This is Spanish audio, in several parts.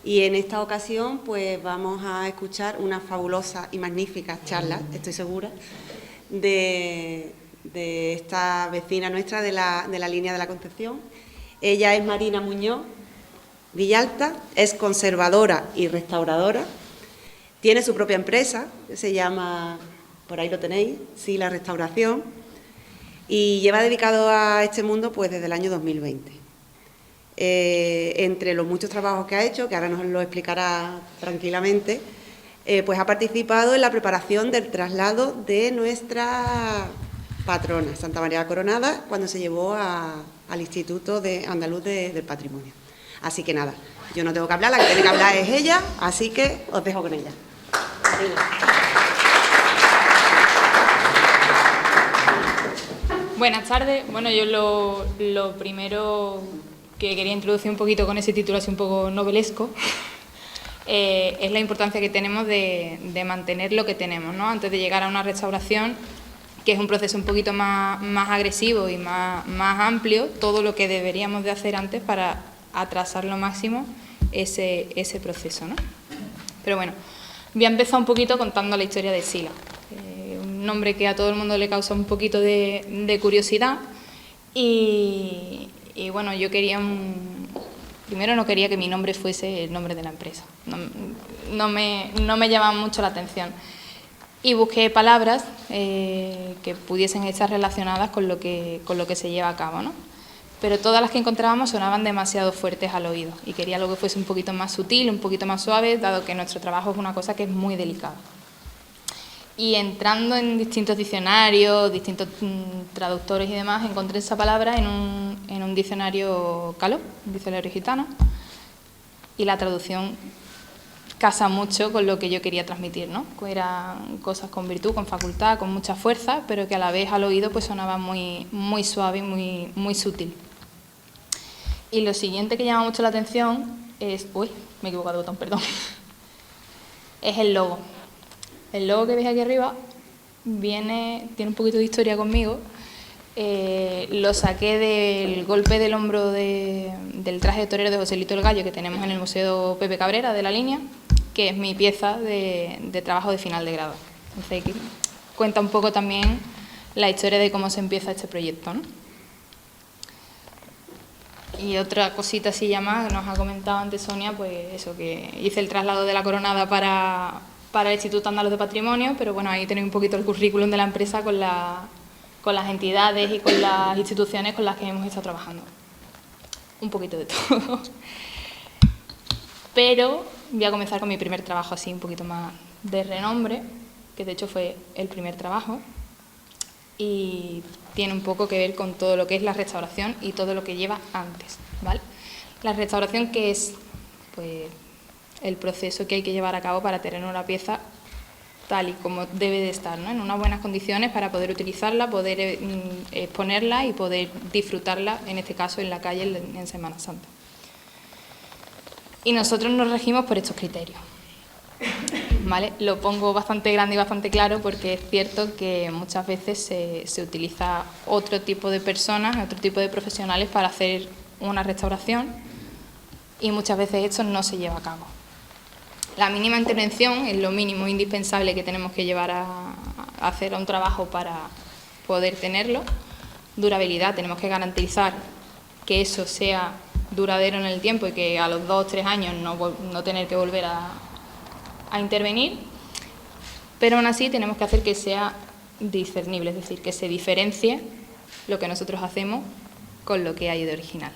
Y en esta ocasión pues vamos a escuchar una fabulosa y magnífica charla, estoy segura, de esta vecina nuestra de la línea de la Concepción. Ella es Marina Muñoz Villalta, es conservadora y restauradora, tiene su propia empresa, que se llama, por ahí lo tenéis, Sí, la Restauración, y lleva dedicado a este mundo pues desde el año 2020. Entre los muchos trabajos que ha hecho, que ahora nos lo explicará tranquilamente, pues ha participado en la preparación del traslado de nuestra patrona, Santa María la Coronada, cuando se llevó al Instituto Andaluz del Patrimonio. Así que nada, yo no tengo que hablar, la que tiene que hablar es ella, así que os dejo con ella. Buenas tardes. Bueno, yo lo primero que quería introducir un poquito con ese título así un poco novelesco es la importancia que tenemos de mantener lo que tenemos, ¿no? Antes de llegar a una restauración, que es un proceso un poquito más agresivo y más amplio, todo lo que deberíamos de hacer antes para atrasar lo máximo ese proceso, ¿no? Pero bueno, voy a empezar un poquito contando la historia de Sila, un nombre que a todo el mundo le causa un poquito de curiosidad y bueno, yo quería primero no quería que mi nombre fuese el nombre de la empresa, no me llamaban mucho la atención y busqué palabras que pudiesen estar relacionadas con lo que se lleva a cabo, ¿no? Pero todas las que encontrábamos sonaban demasiado fuertes al oído y quería algo que fuese un poquito más sutil, un poquito más suave, dado que nuestro trabajo es una cosa que es muy delicada. Y entrando en distintos diccionarios, distintos traductores y demás, encontré esa palabra en un diccionario caló, un diccionario gitano, y la traducción casa mucho con lo que yo quería transmitir, ¿no? Eran cosas con virtud, con facultad, con mucha fuerza, pero que a la vez al oído pues sonaba muy suave y muy sutil. Y lo siguiente que llama mucho la atención es... Uy, me he equivocado de botón, perdón. Es el logo. El logo que veis aquí arriba tiene un poquito de historia conmigo. Lo saqué del golpe del hombro del traje de torero de Joselito el Gallo que tenemos en el Museo Pepe Cabrera de la línea, que es mi pieza de trabajo de final de grado. Entonces, aquí cuenta un poco también la historia de cómo se empieza este proyecto, ¿no? Y otra cosita así ya más, que nos ha comentado antes Sonia, pues eso, que hice el traslado de la coronada para el Instituto Andaluz de Patrimonio, pero bueno, ahí tenéis un poquito el currículum de la empresa con las entidades y con las instituciones con las que hemos estado trabajando. Un poquito de todo. Pero voy a comenzar con mi primer trabajo así un poquito más de renombre, que de hecho fue el primer trabajo, y tiene un poco que ver con todo lo que es la restauración y todo lo que lleva antes, ¿vale? La restauración, que es pues el proceso que hay que llevar a cabo para tener una pieza tal y como debe de estar, ¿no? En unas buenas condiciones para poder utilizarla, poder exponerla y poder disfrutarla, en este caso en la calle en Semana Santa. Y nosotros nos regimos por estos criterios, ¿vale? Lo pongo bastante grande y bastante claro porque es cierto que muchas veces se utiliza otro tipo de personas, otro tipo de profesionales para hacer una restauración y muchas veces esto no se lleva a cabo. La mínima intervención es lo mínimo indispensable que tenemos que llevar a hacer un trabajo para poder tenerlo. Durabilidad, tenemos que garantizar que eso sea duradero en el tiempo y que a los 2 o 3 años no tener que volver a intervenir, pero aún así tenemos que hacer que sea discernible, es decir, que se diferencie lo que nosotros hacemos con lo que hay de original.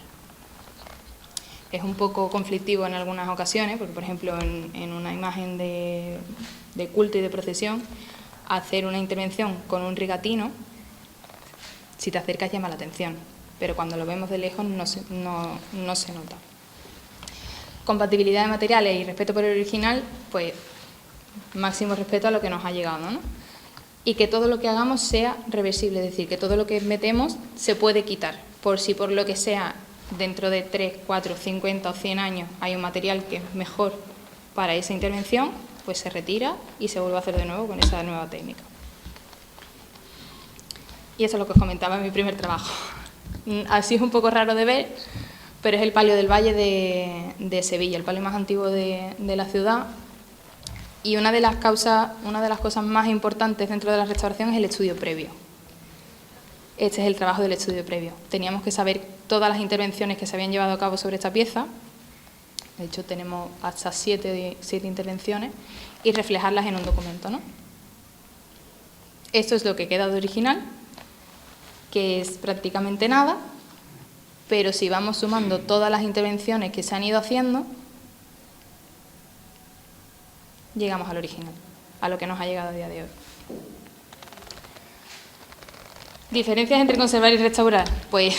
Es un poco conflictivo en algunas ocasiones, porque por ejemplo en una imagen de culto y de procesión, hacer una intervención con un rigatino, si te acercas llama la atención, pero cuando lo vemos de lejos no se nota. Compatibilidad de materiales y respeto por el original, pues máximo respeto a lo que nos ha llegado, ¿no? Y que todo lo que hagamos sea reversible, es decir, que todo lo que metemos se puede quitar, por si por lo que sea dentro de 3, 4, 50 o 100 años hay un material que es mejor para esa intervención, pues se retira y se vuelve a hacer de nuevo con esa nueva técnica. Y eso es lo que os comentaba en mi primer trabajo. Así es un poco raro de ver, pero es el palio del Valle de Sevilla, el palio más antiguo de la ciudad. Y una de las cosas más importantes dentro de la restauración es el estudio previo. Este es el trabajo del estudio previo. Teníamos que saber todas las intervenciones que se habían llevado a cabo sobre esta pieza. De hecho, tenemos hasta 7 intervenciones y reflejarlas en un documento, ¿no? Esto es lo que queda de original, que es prácticamente nada, pero si vamos sumando todas las intervenciones que se han ido haciendo, llegamos al original, a lo que nos ha llegado a día de hoy. ¿Diferencias entre conservar y restaurar? Pues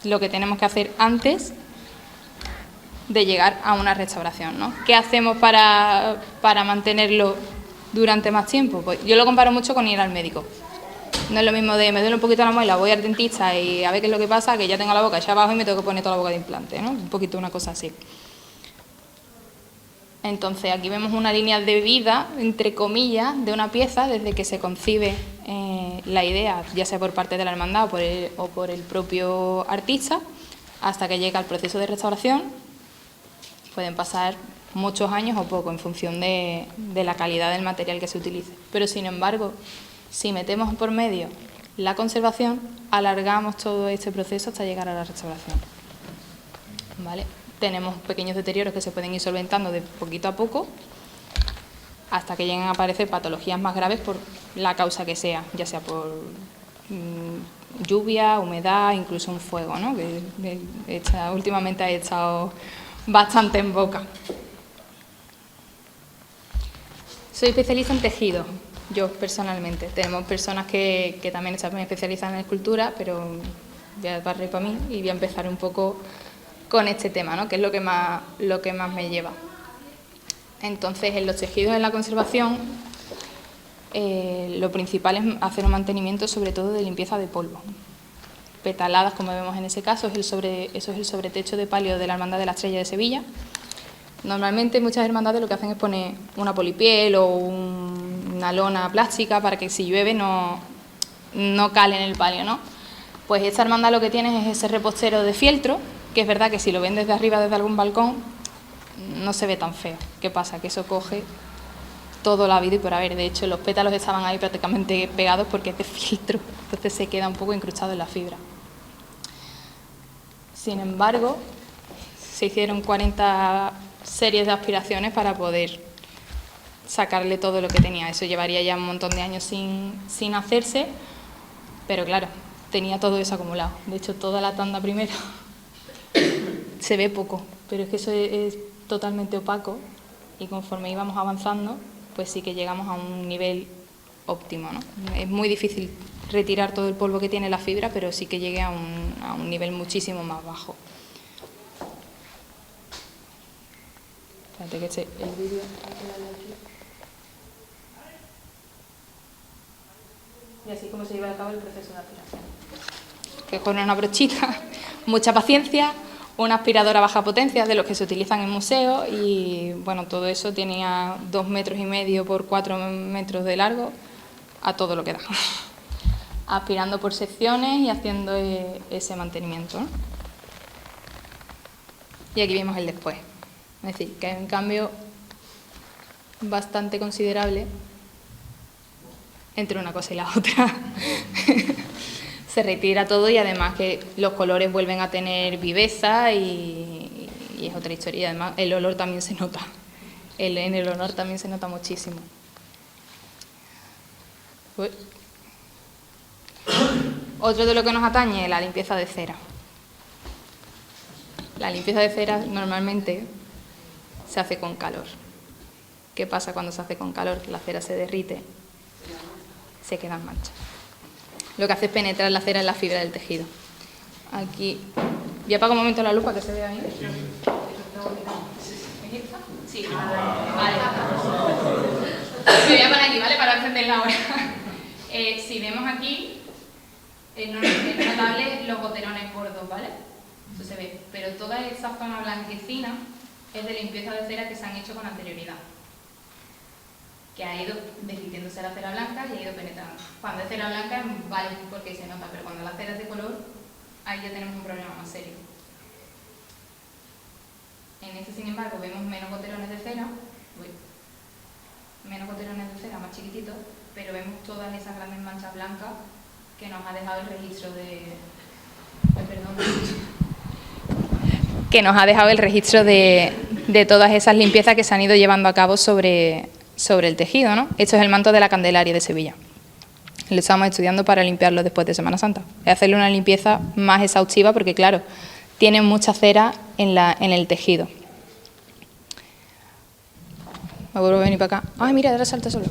lo que tenemos que hacer antes de llegar a una restauración, ¿no? ¿Qué hacemos para mantenerlo durante más tiempo? Pues yo lo comparo mucho con ir al médico. No es lo mismo de me duele un poquito la muela, voy al dentista y a ver qué es lo que pasa, que ya tengo la boca echada abajo y me tengo que poner toda la boca de implante, ¿no? Un poquito una cosa así. Entonces aquí vemos una línea de vida, entre comillas, de una pieza desde que se concibe la idea, ya sea por parte de la hermandad o por el propio artista, hasta que llega al proceso de restauración. Pueden pasar muchos años o poco en función de la calidad del material que se utilice. Pero sin embargo, si metemos por medio la conservación, alargamos todo este proceso hasta llegar a la restauración. ¿Vale? Tenemos pequeños deterioros que se pueden ir solventando de poquito a poco hasta que lleguen a aparecer patologías más graves por la causa que sea, ya sea por lluvia, humedad, incluso un fuego, ¿no? Que últimamente ha estado bastante en boca. Soy especialista en tejido, yo personalmente. Tenemos personas que también están especializadas en escultura, pero voy a barrer para mí y voy a empezar un poco con este tema, ¿no? Que es lo que más me lleva. Entonces, en los tejidos en la conservación, lo principal es hacer un mantenimiento sobre todo de limpieza de polvo. Petaladas, como vemos en ese caso, eso es el sobretecho de palio de la Hermandad de la Estrella de Sevilla. Normalmente muchas hermandades lo que hacen es poner una polipiel o una lona plástica para que si llueve no cale en el palio, ¿no? Pues esta hermandad lo que tiene es ese repostero de fieltro, que es verdad que si lo ven desde arriba, desde algún balcón, no se ve tan feo. ¿Qué pasa? Que eso coge todo la vida y por haber. De hecho, los pétalos estaban ahí prácticamente pegados porque es de fieltro, entonces se queda un poco incrustado en la fibra. Sin embargo, se hicieron 40 series de aspiraciones para poder sacarle todo lo que tenía. Eso llevaría ya un montón de años sin hacerse, pero claro, tenía todo eso acumulado. De hecho, toda la tanda primero se ve poco, pero es que eso es totalmente opaco y conforme íbamos avanzando, pues sí que llegamos a un nivel óptimo, ¿no? Es muy difícil retirar todo el polvo que tiene la fibra, pero sí que llegue a un nivel muchísimo más bajo. Espérate que el vídeo... Y así como se lleva a cabo el proceso de aspiración. Que con una brochita, mucha paciencia, una aspiradora a baja potencia de los que se utilizan en museos y bueno, todo eso tenía 2,5 metros por 4 metros de largo a todo lo que da. Aspirando por secciones y haciendo ese mantenimiento, ¿no? Y aquí vemos el después. Es decir, que hay un cambio bastante considerable entre una cosa y la otra. Se retira todo y además que los colores vuelven a tener viveza y es otra historia. Y además el olor también se nota. En el olor también se nota muchísimo. Uy. Otro de lo que nos atañe, la limpieza de cera. La limpieza de cera normalmente se hace con calor. ¿Qué pasa cuando se hace con calor? La cera se derrite, se quedan manchas. Lo que hace es penetrar la cera en la fibra del tejido. Aquí, voy a apagar un momento la luz para que se vea bien. Sí, vale. Me voy a poner aquí, ¿vale? Para encenderla ahora. Si vemos aquí, es notable los goterones gordos, ¿vale? Eso se ve. Pero toda esa zona blanquecina es de limpieza de cera que se han hecho con anterioridad, que ha ido derritiéndose la cera blanca y ha ido penetrando. Cuando es cera blanca, vale, porque se nota, pero cuando la cera es de color, ahí ya tenemos un problema más serio. En este, sin embargo, vemos menos goterones de cera, más chiquititos, pero vemos todas esas grandes manchas blancas que nos ha dejado el registro de todas esas limpiezas que se han ido llevando a cabo sobre el tejido, ¿no? Esto es el manto de la Candelaria de Sevilla. Lo estamos estudiando para limpiarlo después de Semana Santa. Es hacerle una limpieza más exhaustiva porque, claro, tiene mucha cera en el tejido. Me vuelvo a venir para acá. ¡Ay, mira, ahora salta solo!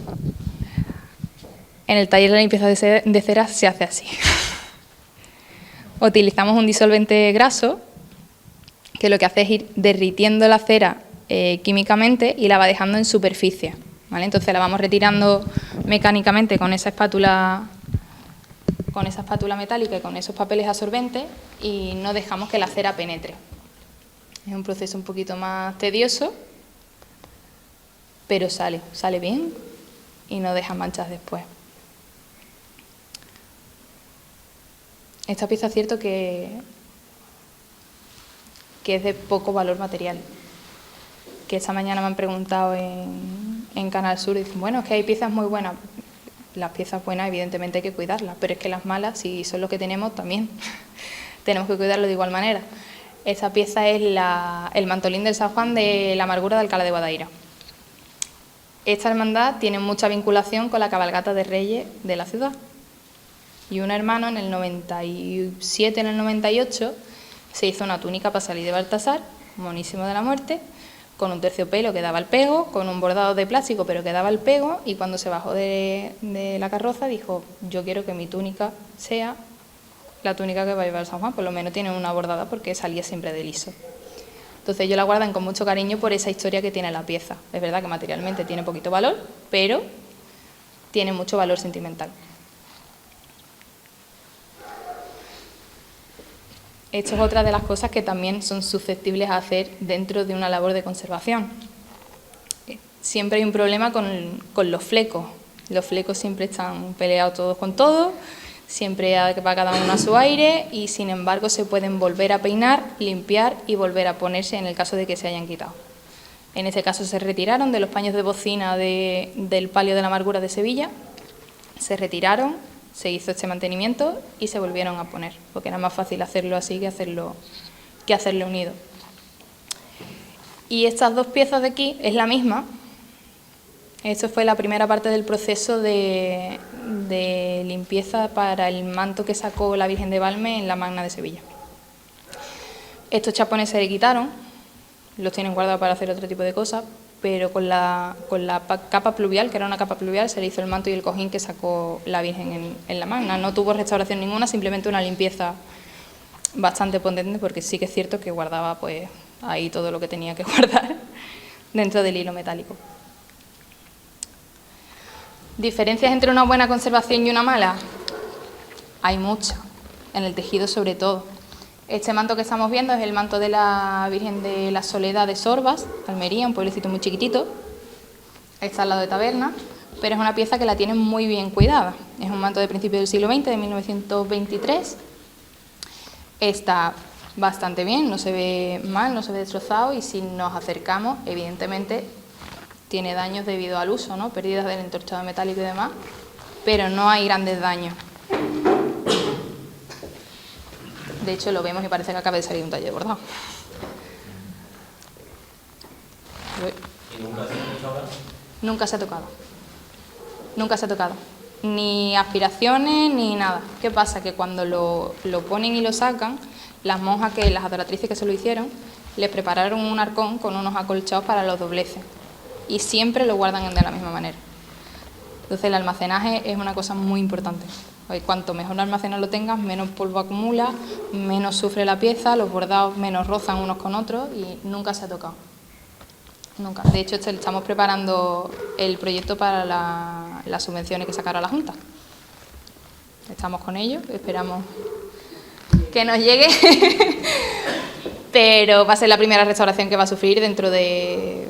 En el taller de limpieza de cera se hace así. Utilizamos un disolvente graso que lo que hace es ir derritiendo la cera químicamente y la va dejando en superficie, ¿vale? Entonces la vamos retirando mecánicamente con esa espátula metálica y con esos papeles absorbentes y no dejamos que la cera penetre. Es un proceso un poquito más tedioso, pero sale bien y no deja manchas después. Esta pieza es cierto que es de poco valor material. Que esta mañana me han preguntado en Canal Sur y dicen, bueno, es que hay piezas muy buenas. Las piezas buenas evidentemente hay que cuidarlas, pero es que las malas, si son lo que tenemos, también tenemos que cuidarlo de igual manera. Esta pieza es el mantolín del San Juan de la Amargura de Alcalá de Guadaira. Esta hermandad tiene mucha vinculación con la cabalgata de Reyes de la ciudad. Y un hermano en el 97, en el 98, se hizo una túnica para salir de Baltasar, monísimo de la muerte, con un terciopelo que daba el pego, con un bordado de plástico pero que daba el pego, y cuando se bajó de la carroza dijo, yo quiero que mi túnica sea la túnica que va a llevar San Juan, por lo menos tiene una bordada porque salía siempre de liso. Entonces ellos la guardan con mucho cariño por esa historia que tiene la pieza. Es verdad que materialmente tiene poquito valor, pero tiene mucho valor sentimental. Esto es otra de las cosas que también son susceptibles a hacer dentro de una labor de conservación. Siempre hay un problema con los flecos. Los flecos siempre están peleados todos con todos, siempre va cada uno a su aire y sin embargo se pueden volver a peinar, limpiar y volver a ponerse en el caso de que se hayan quitado. En este caso se retiraron de los paños de bocina del palio de la Amargura de Sevilla, se retiraron, se hizo este mantenimiento y se volvieron a poner, porque era más fácil hacerlo así que hacerlo unido. Y estas dos piezas de aquí es la misma. Esto fue la primera parte del proceso de limpieza para el manto que sacó la Virgen de Valme en la Magna de Sevilla. Estos chapones se le quitaron, los tienen guardados para hacer otro tipo de cosas, pero con la capa pluvial, que era una capa pluvial, se le hizo el manto y el cojín que sacó la Virgen en la Magna. No tuvo restauración ninguna, simplemente una limpieza bastante potente, porque sí que es cierto que guardaba pues ahí todo lo que tenía que guardar dentro del hilo metálico. ¿Diferencias entre una buena conservación y una mala? Hay muchas, en el tejido sobre todo. Este manto que estamos viendo es el manto de la Virgen de la Soledad de Sorbas, Almería, un pueblecito muy chiquitito. Está al lado de Taberna, pero es una pieza que la tienen muy bien cuidada. Es un manto de principios del siglo XX, de 1923. Está bastante bien, no se ve mal, no se ve destrozado y si nos acercamos, evidentemente, tiene daños debido al uso, ¿no? Pérdidas del entorchado metálico y demás, pero no hay grandes daños. De hecho, lo vemos y parece que acaba de salir un taller bordado. ¿Y nunca se ha hecho ahora? Nunca se ha tocado. Nunca se ha tocado. Ni aspiraciones ni nada. ¿Qué pasa? Que cuando lo ponen y lo sacan, las monjas, las adoratrices que se lo hicieron, les prepararon un arcón con unos acolchados para los dobleces. Y siempre lo guardan de la misma manera. Entonces el almacenaje es una cosa muy importante. Cuanto mejor almacenado lo tengas, menos polvo acumula, menos sufre la pieza, los bordados menos rozan unos con otros y nunca se ha tocado. Nunca. De hecho, estamos preparando el proyecto para las subvenciones que sacará la Junta. Estamos con ello, esperamos que nos llegue, pero va a ser la primera restauración que va a sufrir dentro de...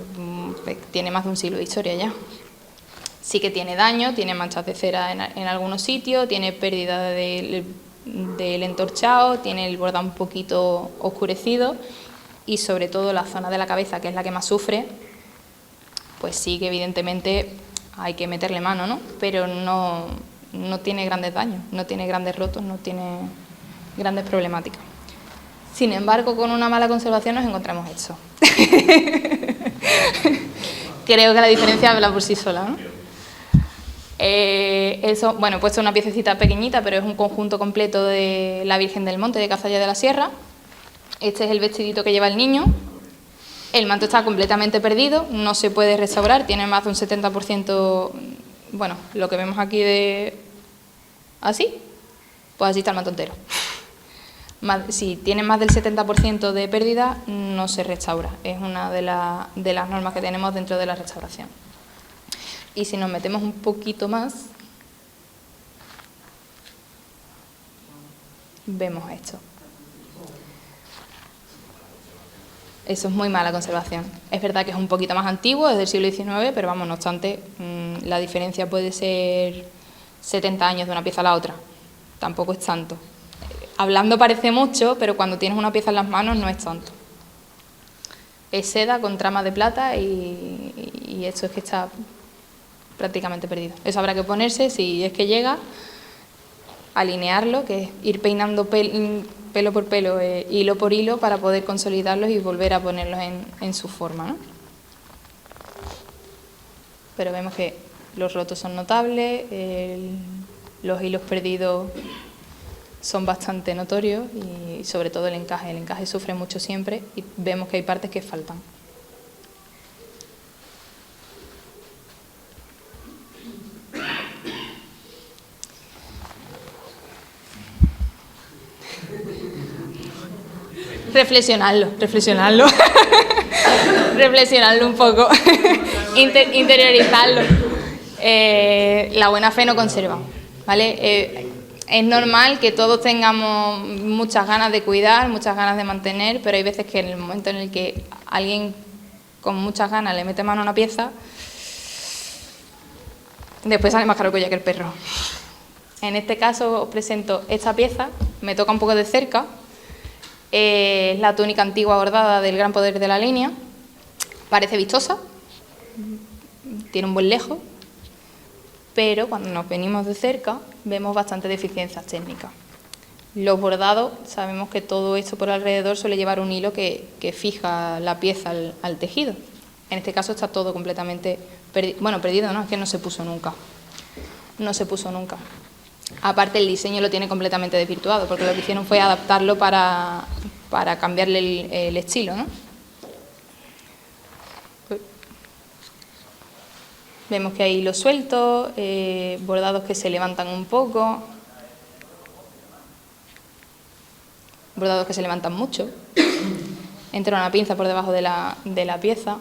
tiene más de un siglo de historia ya. Sí que tiene daño, tiene manchas de cera en algunos sitios, tiene pérdida del entorchado, tiene el bordado un poquito oscurecido y sobre todo la zona de la cabeza, que es la que más sufre, pues sí que evidentemente hay que meterle mano, ¿no? Pero no tiene grandes daños, no tiene grandes rotos, no tiene grandes problemáticas. Sin embargo, con una mala conservación nos encontramos esto. Creo que la diferencia habla por sí sola, ¿no? Eso, bueno, he puesto una piececita pequeñita, pero es un conjunto completo de la Virgen del Monte de Cazalla de la Sierra. Este es el vestidito que lleva el niño. El manto está completamente perdido, no se puede restaurar, tiene más de un 70%, bueno, lo que vemos aquí de así, pues así está el manto entero. Si tiene más del 70% de pérdida, no se restaura, es una de las normas que tenemos dentro de la restauración. Y si nos metemos un poquito más, vemos esto. Eso es muy mala conservación. Es verdad que es un poquito más antiguo, es del siglo XIX, pero vamos, no obstante, la diferencia puede ser 70 años de una pieza a la otra. Tampoco es tanto. Hablando parece mucho, pero cuando tienes una pieza en las manos no es tanto. Es seda con tramas de plata y esto es que está prácticamente perdido. Eso habrá que ponerse, si es que llega, alinearlo, que es ir peinando pelo por pelo, hilo por hilo, para poder consolidarlos y volver a ponerlos en su forma, ¿no? Pero vemos que los rotos son notables, los hilos perdidos son bastante notorios y sobre todo el encaje sufre mucho siempre y vemos que hay partes que faltan. Reflexionarlo un poco, interiorizarlo. La buena fe no conserva, ¿vale? Es normal que todos tengamos muchas ganas de cuidar, muchas ganas de mantener, pero hay veces que en el momento en el que alguien con muchas ganas le mete mano a una pieza, después sale más caro que el perro. En este caso os presento esta pieza, me toca un poco de cerca. Es la túnica antigua bordada del Gran Poder de la Línea. Parece vistosa, tiene un buen lejo, pero cuando nos venimos de cerca vemos bastantes deficiencias técnicas. Los bordados, sabemos que todo esto por alrededor suele llevar un hilo que fija la pieza al tejido. En este caso está todo completamente perdido. Bueno, perdido no, es que no se puso nunca. No se puso nunca. Aparte, el diseño lo tiene completamente desvirtuado, porque lo que hicieron fue adaptarlo para cambiarle el estilo, ¿no? Vemos que hay hilos sueltos, bordados que se levantan un poco, bordados que se levantan mucho. Entra una pinza por debajo de la pieza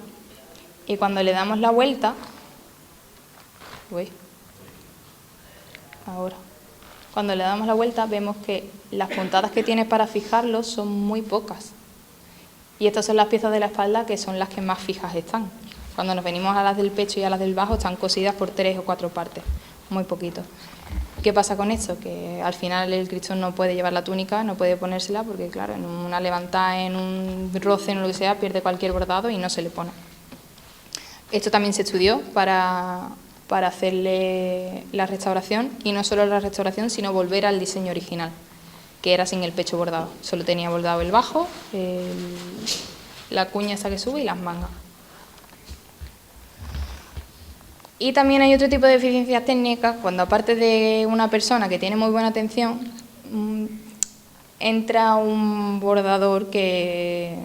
y cuando le damos la vuelta, cuando le damos la vuelta vemos que las puntadas que tienes para fijarlos son muy pocas. Y estas son las piezas de la espalda que son las que más fijas están. Cuando nos venimos a las del pecho y a las del bajo están cosidas por 3 o 4 partes, muy poquito. ¿Qué pasa con esto? Que al final el Cristo no puede llevar la túnica, no puede ponérsela porque claro, en una levantada, en un roce, en lo que sea, pierde cualquier bordado y no se le pone. Esto también se estudió para hacerle la restauración, y no solo la restauración, sino volver al diseño original, que era sin el pecho bordado. Solo tenía bordado el bajo, la cuña esa que sube y las mangas. Y también hay otro tipo de deficiencias técnicas, cuando aparte de una persona que tiene muy buena atención, entra un bordador que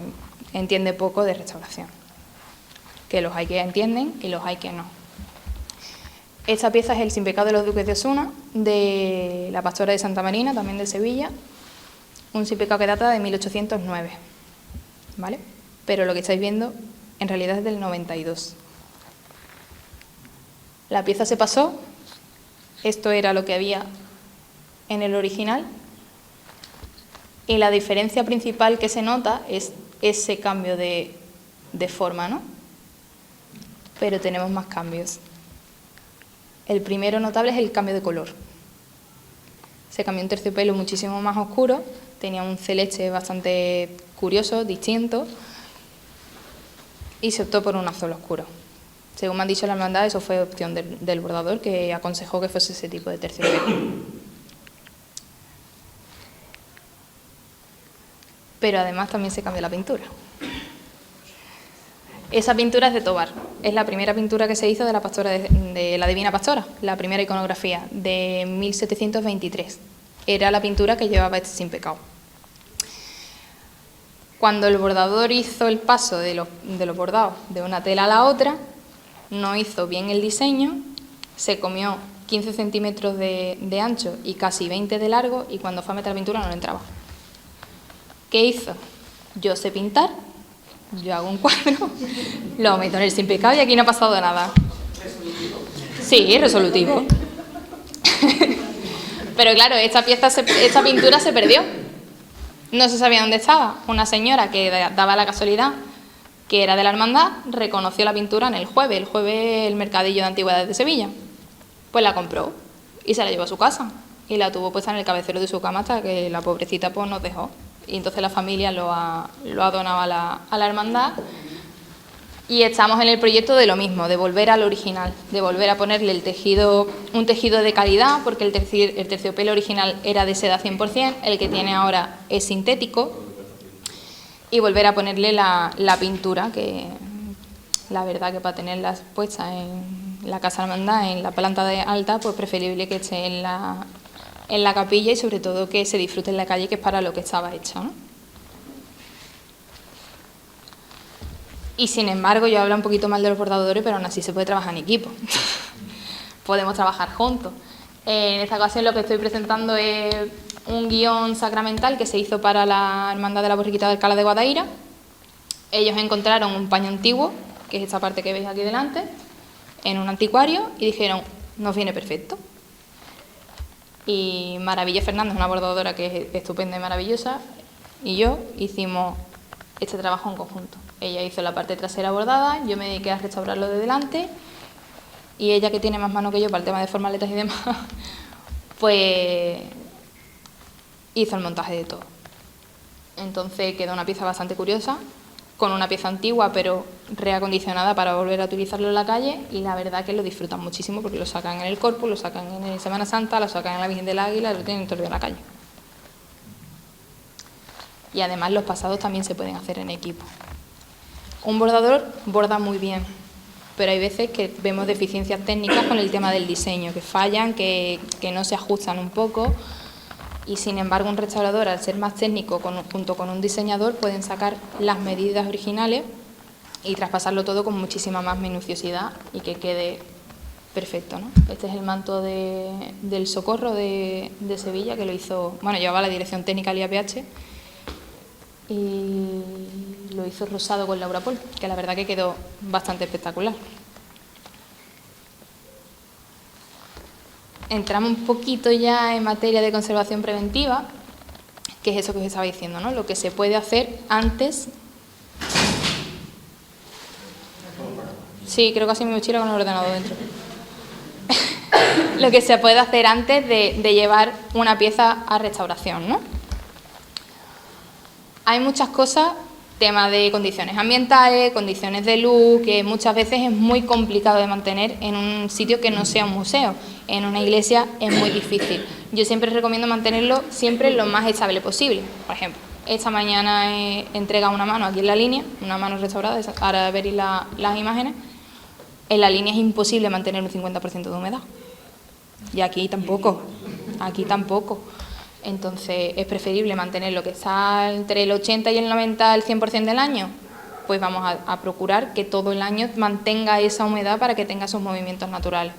entiende poco de restauración. Que los hay que entienden y los hay que no. Esta pieza es el Sin pecado de los duques de Osuna, de la Pastora de Santa Marina, también de Sevilla. Un sin pecado que data de 1809, ¿vale? Pero lo que estáis viendo en realidad es del 92. La pieza se pasó, esto era lo que había en el original, y la diferencia principal que se nota es ese cambio de forma, ¿no? Pero tenemos más cambios. El primero notable es el cambio de color. Se cambió un terciopelo muchísimo más oscuro, tenía un celeste bastante curioso, distinto, y se optó por un azul oscuro. Según me han dicho la hermandad, eso fue opción del bordador, que aconsejó que fuese ese tipo de terciopelo. Pero además también se cambió la pintura. Esa pintura es de Tobar, es la primera pintura que se hizo de la pastora de la Divina Pastora, la primera iconografía de 1723. Era la pintura que llevaba este sin pecado. Cuando el bordador hizo el paso de los bordados de una tela a la otra, no hizo bien el diseño, se comió 15 centímetros de ancho y casi 20 de largo, y cuando fue a meter la pintura no le entraba. ¿Qué hizo? Yo sé pintar, yo hago un cuadro, lo meto en el sin pecado y aquí no ha pasado nada. ¿Resolutivo? Sí, resolutivo. Pero claro, esta pintura se perdió. No se sabía dónde estaba. Una señora que daba la casualidad que era de la hermandad reconoció la pintura en el jueves el mercadillo de antigüedades de Sevilla. Pues la compró y se la llevó a su casa y la tuvo puesta en el cabecero de su cama hasta que la pobrecita pues nos dejó. Y entonces la familia lo ha donado a la hermandad, y estamos en el proyecto de lo mismo, de volver al original, de volver a ponerle un tejido de calidad, porque el terciopelo original era de seda 100%, el que tiene ahora es sintético, y volver a ponerle la pintura, que la verdad que para tenerlas puestas en la casa hermandad, en la planta de alta, pues preferible que esté en la capilla, y sobre todo que se disfrute en la calle, que es para lo que estaba hecha, ¿no? Y sin embargo, yo hablo un poquito mal de los bordadores, pero aún así se puede trabajar en equipo. Podemos trabajar juntos. En esta ocasión lo que estoy presentando es un guión sacramental que se hizo para la Hermandad de la Borriquita de Alcalá de Guadaira. Ellos encontraron un paño antiguo, que es esta parte que veis aquí delante, en un anticuario, y dijeron, nos viene perfecto. Y Maravilla Fernández, una bordadora que es estupenda y maravillosa, y yo hicimos este trabajo en conjunto. Ella hizo la parte trasera bordada, yo me dediqué a restaurarlo de delante, y ella, que tiene más mano que yo para el tema de formaletas y demás, pues hizo el montaje de todo. Entonces quedó una pieza bastante curiosa, con una pieza antigua pero reacondicionada para volver a utilizarlo en la calle, y la verdad que lo disfrutan muchísimo porque lo sacan en el Corpus, lo sacan en Semana Santa, lo sacan en la Virgen del Águila, lo tienen todo el día en la calle. Y además los pasados también se pueden hacer en equipo. Un bordador borda muy bien, pero hay veces que vemos deficiencias técnicas con el tema del diseño, que fallan, que no se ajustan un poco, y sin embargo un restaurador, al ser más técnico junto con un diseñador, pueden sacar las medidas originales y traspasarlo todo con muchísima más minuciosidad y que quede perfecto, ¿no? Este es el manto del Socorro de Sevilla, que lo hizo, bueno, llevaba la dirección técnica del IAPH, y lo hizo rosado con Laura Pol, que la verdad que quedó bastante espectacular. Entramos un poquito ya en materia de conservación preventiva, que es eso que os estaba diciendo, ¿no? Lo que se puede hacer antes. Sí, creo que así mi mochila con el ordenador dentro. Lo que se puede hacer antes de llevar una pieza a restauración, ¿no? Hay muchas cosas, tema de condiciones ambientales, condiciones de luz, que muchas veces es muy complicado de mantener en un sitio que no sea un museo. En una iglesia es muy difícil. Yo siempre recomiendo mantenerlo siempre lo más estable posible. Por ejemplo, esta mañana he entregado una mano aquí en la línea, una mano restaurada, ahora veréis las imágenes. En la línea es imposible mantener un 50% de humedad. Y aquí tampoco, Entonces es preferible mantener lo que está entre el 80 y el 90, el 100% del año. Pues vamos a procurar que todo el año mantenga esa humedad para que tenga sus movimientos naturales.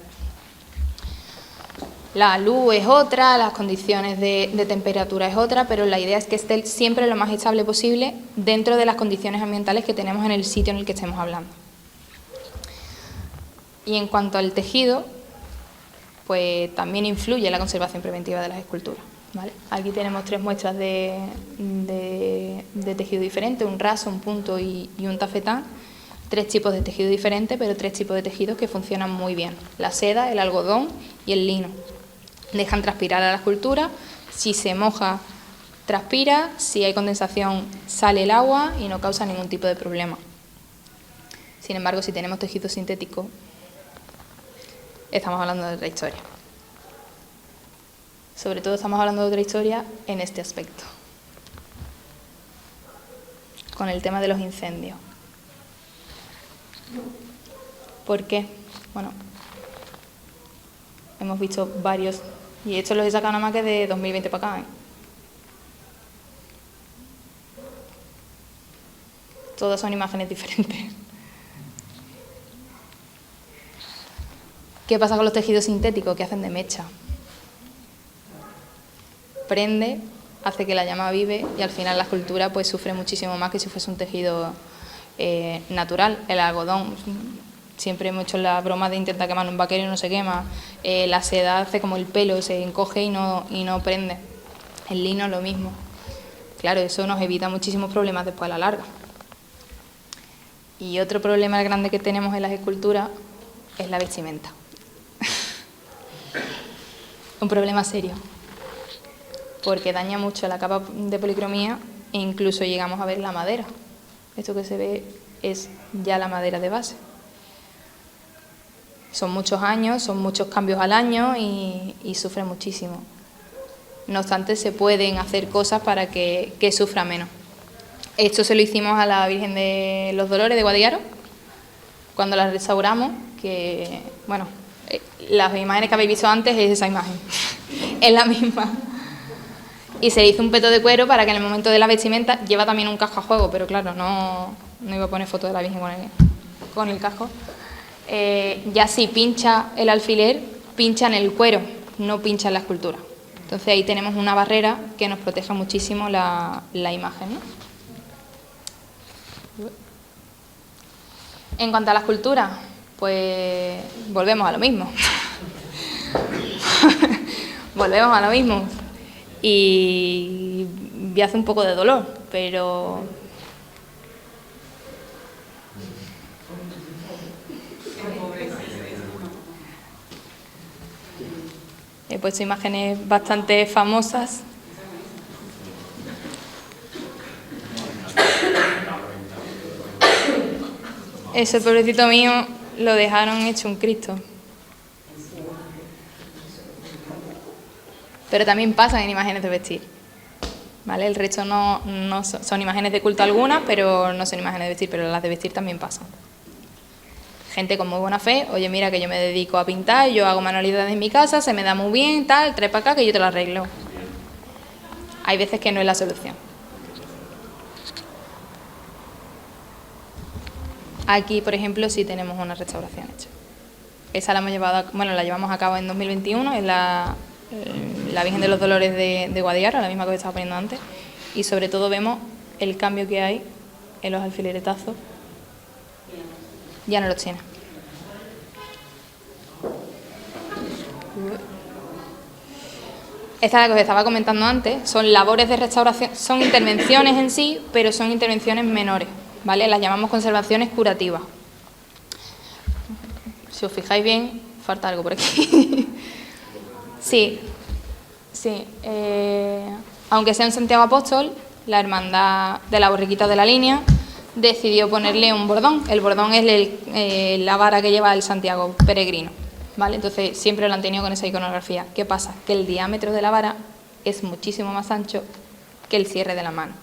La luz es otra, las condiciones de temperatura es otra, pero la idea es que esté siempre lo más estable posible dentro de las condiciones ambientales que tenemos en el sitio en el que estemos hablando. Y en cuanto al tejido, pues también influye la conservación preventiva de las esculturas, ¿vale? Aquí tenemos 3 muestras de tejido diferente, un raso, un punto y un tafetán. 3 tipos de tejido diferentes, pero 3 tipos de tejidos que funcionan muy bien. La seda, el algodón y el lino. Dejan transpirar a la escultura, si se moja, transpira, si hay condensación, sale el agua y no causa ningún tipo de problema. Sin embargo, si tenemos tejido sintético, estamos hablando de otra historia. Sobre todo estamos hablando de otra historia en este aspecto, con el tema de los incendios. ¿Por qué? Bueno, hemos visto varios, y esto los he sacado nada más que de 2020 para acá, ¿eh? Todas son imágenes diferentes. ¿Qué pasa con los tejidos sintéticos? Que hacen de mecha. Prende, hace que la llama vive y al final la escultura pues sufre muchísimo más que si fuese un tejido natural. El algodón, siempre hemos hecho la broma de intentar quemar un vaquero y no se quema. La seda hace como el pelo, se encoge y no prende. El lino lo mismo. Claro, eso nos evita muchísimos problemas después a la larga. Y otro problema grande que tenemos en las esculturas es la vestimenta. Un problema serio, porque daña mucho la capa de policromía e incluso llegamos a ver la madera. Esto que se ve es ya la madera de base. Son muchos años, son muchos cambios al año y sufre muchísimo. No obstante, se pueden hacer cosas para que sufra menos. Esto se lo hicimos a la Virgen de los Dolores de Guadiaro, cuando la restauramos, que, bueno, las imágenes que habéis visto antes es esa imagen, es la misma. Y se le hizo un peto de cuero para que en el momento de la vestimenta, lleva también un casco a juego, pero claro, no iba a poner foto de la Virgen con el casco. Ya si pincha el alfiler, pincha en el cuero, no pincha en la escultura. Entonces ahí tenemos una barrera que nos protege muchísimo la imagen, ¿no? En cuanto a la escultura, pues volvemos a lo mismo. Volvemos a lo mismo. Y me hace un poco de dolor, pero he puesto imágenes bastante famosas. Ese pobrecito mío lo dejaron hecho un Cristo. Pero también pasan en imágenes de vestir, ¿vale? El resto no son imágenes de culto algunas, pero no son imágenes de vestir, pero las de vestir también pasan. Gente con muy buena fe, oye, mira que yo me dedico a pintar, yo hago manualidades en mi casa, se me da muy bien, tal, trae para acá que yo te lo arreglo. Hay veces que no es la solución. Aquí, por ejemplo, sí tenemos una restauración hecha. Esa la hemos llevado, la llevamos a cabo en 2021, es la Virgen de los Dolores de Guadiaro, la misma que os estaba poniendo antes, y sobre todo vemos el cambio que hay en los alfileretazos. Ya no los tiene. Esta es la que os estaba comentando antes, son labores de restauración, son intervenciones en sí, pero son intervenciones menores, ¿vale? Las llamamos conservaciones curativas. Si os fijáis bien, falta algo por aquí. Sí. Aunque sea en Santiago Apóstol, la hermandad de la borriquita de la línea decidió ponerle un bordón. El bordón es la vara que lleva el Santiago peregrino, ¿vale? Entonces siempre lo han tenido con esa iconografía. ¿Qué pasa? Que el diámetro de la vara es muchísimo más ancho que el cierre de la mano.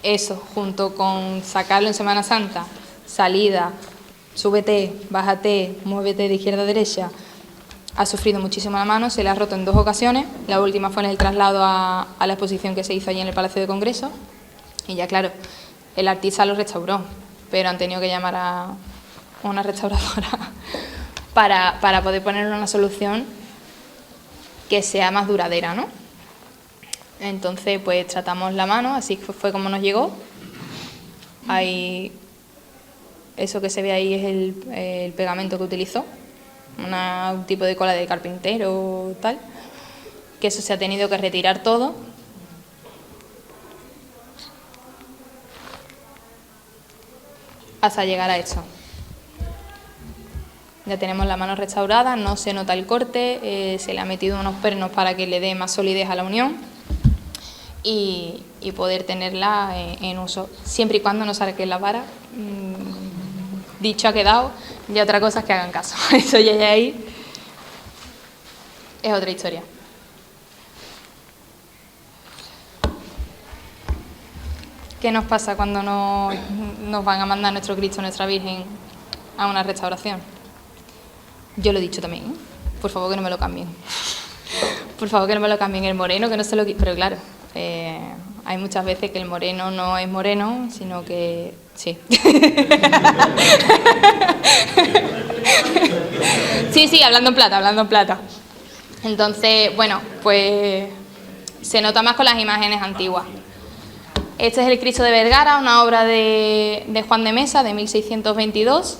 Eso, junto con sacarlo en Semana Santa, salida, súbete, bájate, muévete de izquierda a derecha, ha sufrido muchísimo la mano, se le ha roto en 2 ocasiones. La última fue en el traslado a la exposición que se hizo allí en el Palacio de Congreso. Y ya claro, el artista lo restauró, pero han tenido que llamar a una restauradora para poder ponerle una solución que sea más duradera, ¿no? Entonces, pues tratamos la mano, así fue como nos llegó. Ahí, eso que se ve ahí es el pegamento que utilizó, un tipo de cola de carpintero tal, que eso se ha tenido que retirar todo. Hasta llegar a esto. Ya tenemos la mano restaurada, no se nota el corte, se le ha metido unos pernos para que le dé más solidez a la unión y poder tenerla en uso, siempre y cuando no saque la vara dicho ha quedado, ya otra cosa es que hagan caso. Eso ya ahí es otra historia. ¿Qué nos pasa cuando nos van a mandar nuestro Cristo, nuestra Virgen, a una restauración? Yo lo he dicho también, ¿eh? Por favor que no me lo cambien. Por favor que no me lo cambien el moreno, que no se lo quiten. Pero claro, hay muchas veces que el moreno no es moreno, sino que... sí. Sí, hablando en plata. Entonces, bueno, pues se nota más con las imágenes antiguas. Este es el Cristo de Vergara, una obra de Juan de Mesa, de 1622,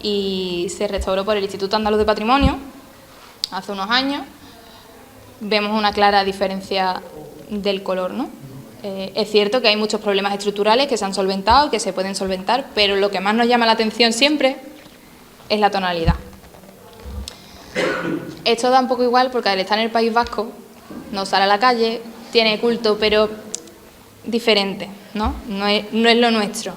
y se restauró por el Instituto Andaluz de Patrimonio hace unos años. Vemos una clara diferencia del color, ¿no? Es cierto que hay muchos problemas estructurales que se han solventado y que se pueden solventar, pero lo que más nos llama la atención siempre es la tonalidad. Esto da un poco igual porque al estar en el País Vasco, no sale a la calle, tiene culto, pero diferente, ¿no? No es lo nuestro.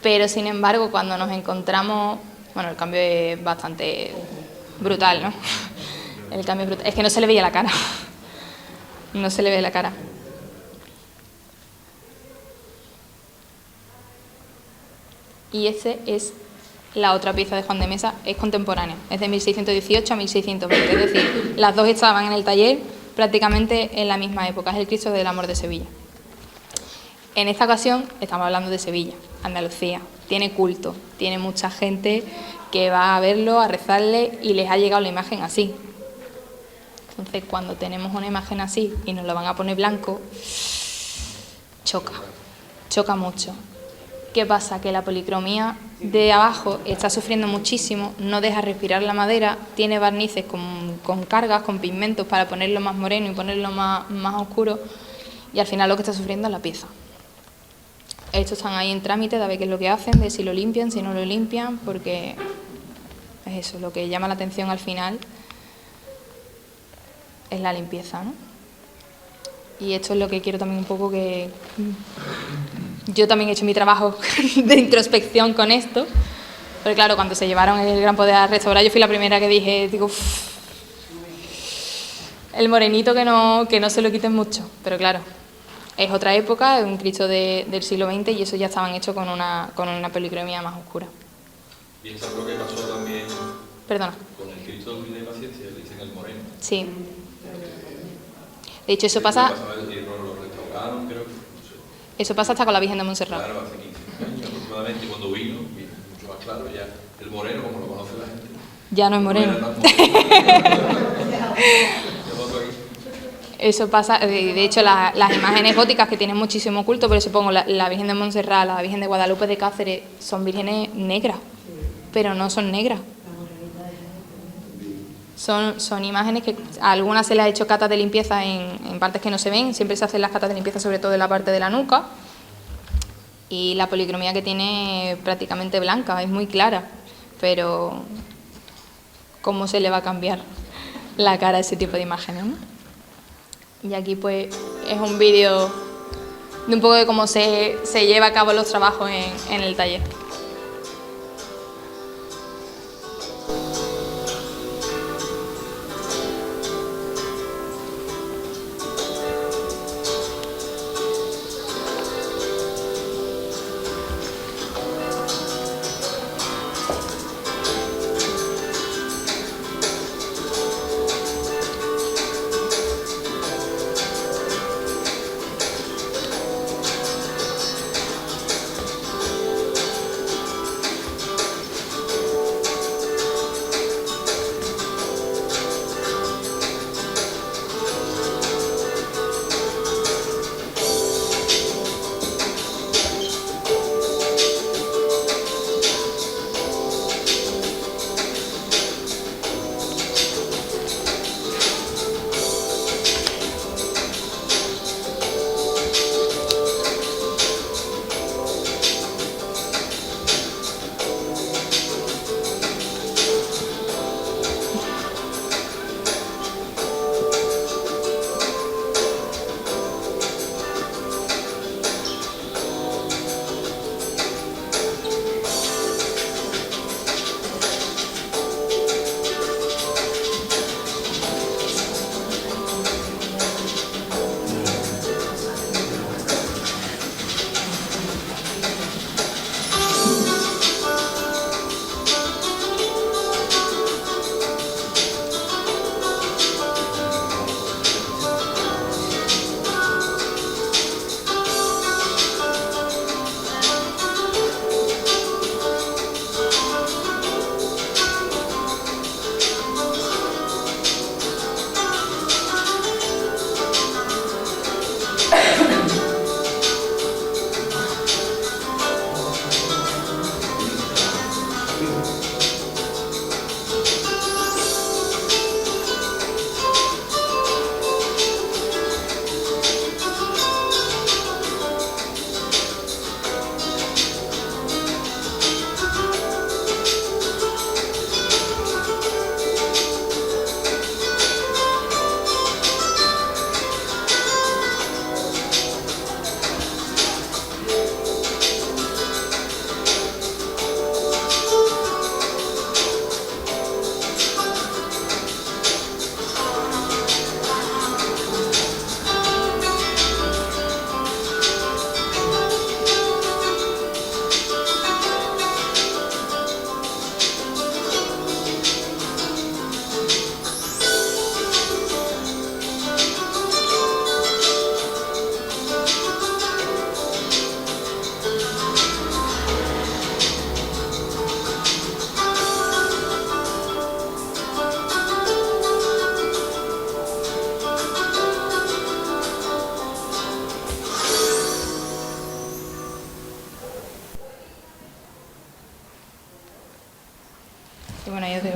Pero sin embargo, cuando nos encontramos, bueno, el cambio es bastante brutal, ¿no? El cambio es brutal. Es que no se le veía la cara. No se le ve la cara. Y ese es la otra pieza de Juan de Mesa, es contemporánea, es de 1618 a 1620, es decir, las dos estaban en el taller prácticamente en la misma época, es el Cristo del Amor de Sevilla. En esta ocasión estamos hablando de Sevilla, Andalucía, tiene culto, tiene mucha gente que va a verlo, a rezarle y les ha llegado la imagen así. Entonces, cuando tenemos una imagen así y nos lo van a poner blanco, choca mucho. ¿Qué pasa? Que la policromía de abajo está sufriendo muchísimo, no deja respirar la madera, tiene barnices con cargas, con pigmentos para ponerlo más moreno y ponerlo más oscuro, y al final lo que está sufriendo es la pieza. Estos están ahí en trámite de ver qué es lo que hacen, de si lo limpian, si no lo limpian, porque es eso, lo que llama la atención al final es la limpieza, ¿no? Y esto es lo que quiero también un poco que... Yo también he hecho mi trabajo de introspección con esto, pero claro, cuando se llevaron el Gran Poder a restaurar, yo fui la primera que dije, el morenito que no se lo quiten mucho, pero claro, es otra época, es un Cristo del siglo XX y eso ya estaban hechos con una policromía más oscura. Y eso es lo que pasó también. Perdona. Con el Cristo de Humildad y Paciencia, le dicen el moreno. Sí. De hecho, eso pasa... Lo restauraron, creo que... Eso pasa hasta con la Virgen de Montserrat. Claro, hace 15 años aproximadamente, cuando vino mucho más claro, ya el moreno, como lo conoce la gente. Ya no es moreno. Eso pasa, de hecho, las imágenes góticas que tienen muchísimo culto, por eso pongo la Virgen de Montserrat, la Virgen de Guadalupe de Cáceres, son vírgenes negras, pero no son negras. Son imágenes que a algunas se les ha hecho catas de limpieza en partes que no se ven, siempre se hacen las catas de limpieza sobre todo en la parte de la nuca, y la policromía que tiene es prácticamente blanca, es muy clara, pero ¿cómo se le va a cambiar la cara a ese tipo de imágenes, ¿no? Y aquí pues es un vídeo de un poco de cómo se lleva a cabo los trabajos en el taller.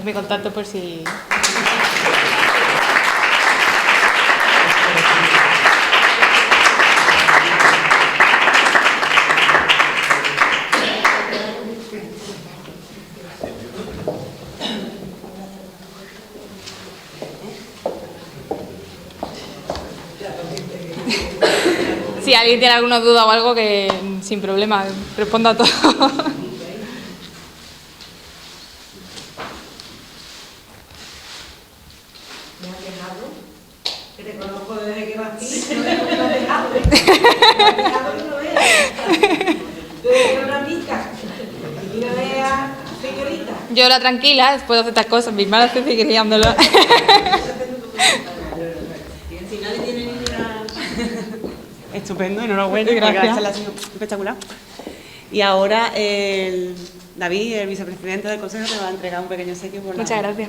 mi contacto por si... Si alguien tiene alguna duda o algo, que sin problema, responda a todo. Me ha quejado, que te conozco desde que nací, no me ha dejado. Me ha dejado que no veas. Desde que era una nica y no veas señorita. Yo era tranquila, puedo hacer estas cosas, mis manos se siguen liándolo. Y al final tiene ninguna... Estupendo, enhorabuena, Gracias. porque la charla ha sido espectacular. Y ahora David, el vicepresidente del Consejo, te va a entregar un pequeño obsequio por la... Muchas gracias.